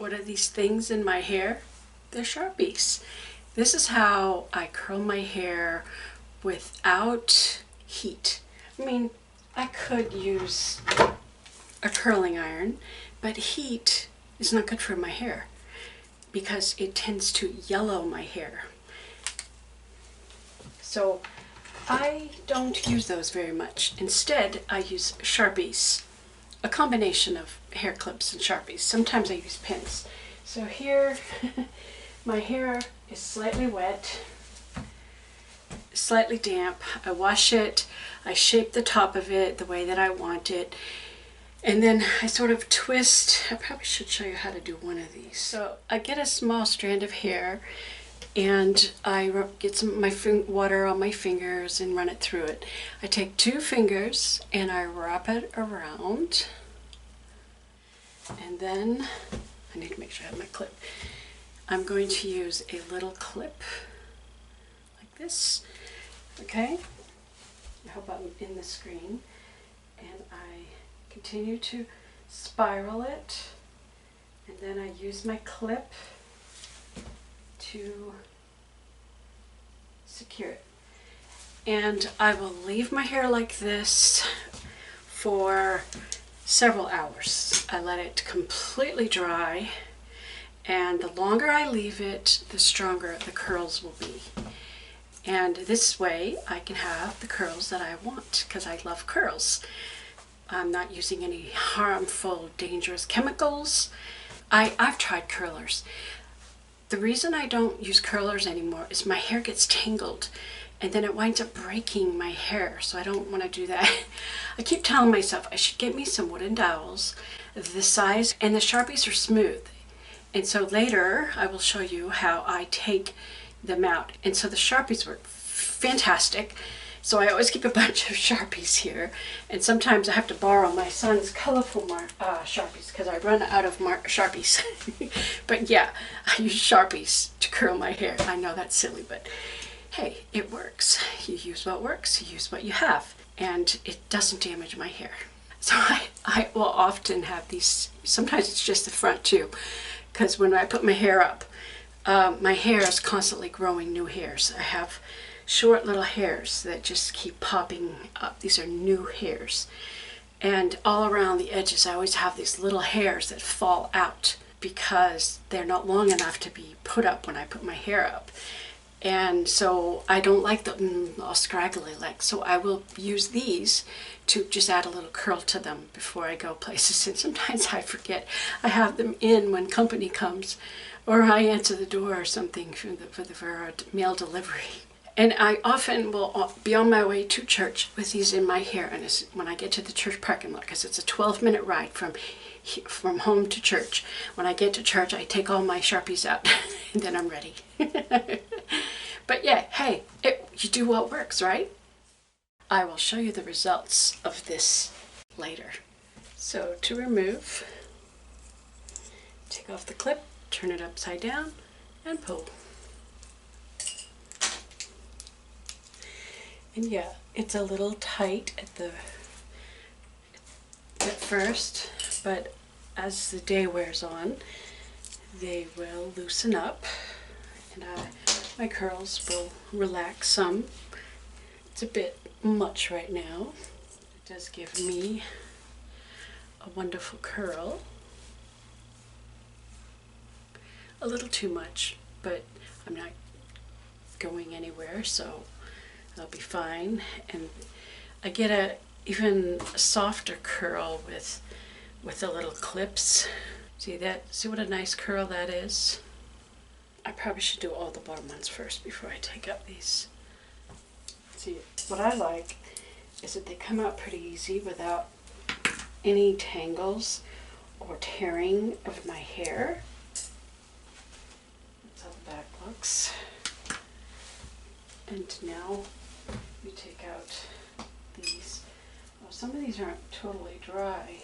What are these things in my hair? They're Sharpies. This is how I curl my hair without heat. I mean, I could use a curling iron, but heat is not good for my hair because it tends to yellow my hair. So I don't use those very much. Instead, I use Sharpies, a combination of hair clips and Sharpies. Sometimes I use pins. So here, my hair is slightly wet, slightly damp. I wash it, I shape the top of it the way that I want it, and then I sort of twist. I probably should show you how to do one of these. So I get a small strand of hair and I get some my water on my fingers and run it through it. I take 2 fingers and I wrap it around, and then I need to make sure I have my clip. I'm going to use a little clip like this, okay? I hope I'm in the screen. And I continue to spiral it, and then I use my clip to secure it. And I will leave my hair like this for several hours. I let it completely dry, and the longer I leave it, the stronger the curls will be. And this way I can have the curls that I want, because I love curls. I'm not using any harmful, dangerous chemicals. I've tried curlers. The reason I don't use curlers anymore is my hair gets tangled and then it winds up breaking my hair, so I don't want to do that. I keep telling myself I should get me some wooden dowels this size, and the Sharpies are smooth. And so later I will show you how I take them out. And so the Sharpies work fantastic. So I always keep a bunch of Sharpies here, and sometimes I have to borrow my son's colorful Sharpies because I run out of Sharpies. But yeah, I use Sharpies to curl my hair. I know that's silly, but hey, it works. You use what works, you use what you have, and it doesn't damage my hair. So I will often have these, sometimes it's just the front too, because when I put my hair up, my hair is constantly growing new hairs. I have short little hairs that just keep popping up. These are new hairs. And all around the edges, I always have these little hairs that fall out because they're not long enough to be put up when I put my hair up. And so I don't like them all scraggly like, so I will use these to just add a little curl to them before I go places. And sometimes I forget I have them in when company comes, or I answer the door or something for a mail delivery. And I often will be on my way to church with these in my hair, and when I get to the church parking lot, because it's a 12-minute ride from home to church. When I get to church, I take all my Sharpies out, and then I'm ready. But yeah, hey, you do what works, right? I will show you the results of this later. So to remove, take off the clip, turn it upside down, and pull. And yeah, it's a little tight at first, but as the day wears on, they will loosen up, and my curls will relax some. It's a bit much right now. It does give me a wonderful curl. A little too much, but I'm not going anywhere, so I'll be fine. And I get a even softer curl with the little clips. See that? See what a nice curl that is? I probably should do all the bottom ones first before I take up these. See, what I like is that they come out pretty easy without any tangles or tearing of my hair. That's how the back looks. And now we take out these. Well, some of these aren't totally dry.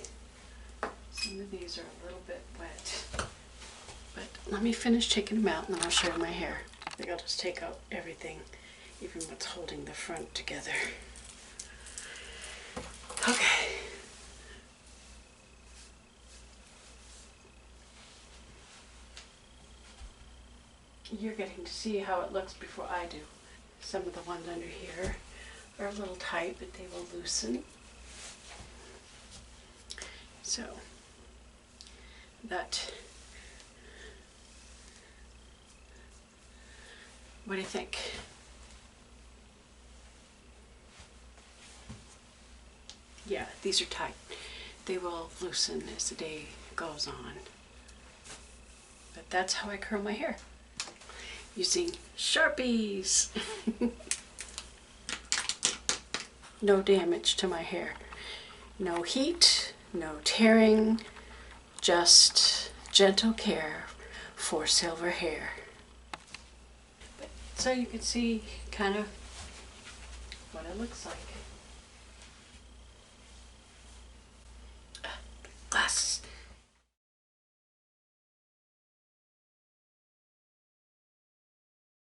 Some of these are a little bit wet. But let me finish taking them out and then I'll show you my hair. I think I'll just take out everything, even what's holding the front together. Okay. you're getting to see how it looks before I do. Some of the ones under here are a little tight, but they will loosen. So that, what do you think? Yeah, these are tight. They will loosen as the day goes on. But that's how I curl my hair, using Sharpies. No damage to my hair. No heat, no tearing, just gentle care for silver hair. So you can see kind of what it looks like.